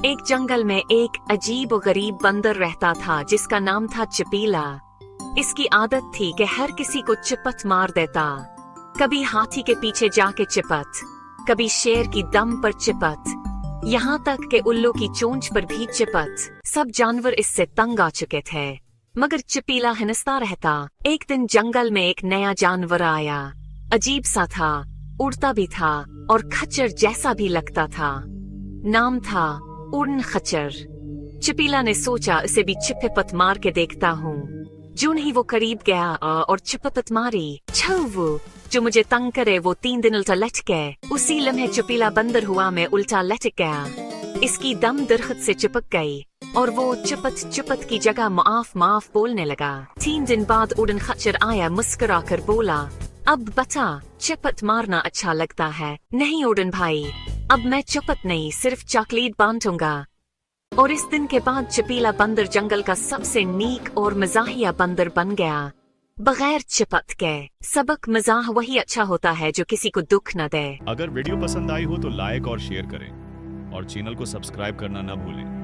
एक जंगल में एक अजीब और गरीब बंदर रहता था जिसका नाम था चिपीला। इसकी आदत थी कि हर किसी को चिपट मार देता। कभी हाथी के पीछे जाके चिपट, कभी शेर की दम पर चिपट, यहाँ तक कि उल्लू की चोंच पर भी चिपट। सब जानवर इससे तंग आ चुके थे, मगर चिपीला हिंसता रहता। एक दिन जंगल में एक नया जानवर आया। अजीब सा था, उड़ता भी था और खच्चर जैसा भी लगता था। नाम था उड़न खच्चर। चिपीला ने सोचा इसे भी चिपट मार के देखता हूँ। जून ही वो करीब गया और चिपट मारी। छव, जो मुझे तंग करे वो 3 दिन उल्टा लटके। उसी लम्हे चिपीला बंदर हुआ में उल्टा लटक गया। इसकी दम दरख्त से चिपक गई और वो चिपट की जगह माफ बोलने लगा। 3 दिन बाद उड़न खच्चर आया, मुस्कुरा कर बोला, अब बता, चिपट मारना अच्छा लगता है? नहीं उड़न भाई, अब मैं चिपट नहीं सिर्फ चॉकलेट बांटूंगा। और इस दिन के बाद चिपीला बंदर जंगल का सबसे नीक और मजाहिया बंदर बन गया, बगैर चिपट के। सबक मजाह वही अच्छा होता है जो किसी को दुख न दे। अगर वीडियो पसंद आई हो तो लाइक और शेयर करें और चैनल को सब्सक्राइब करना न भूलें।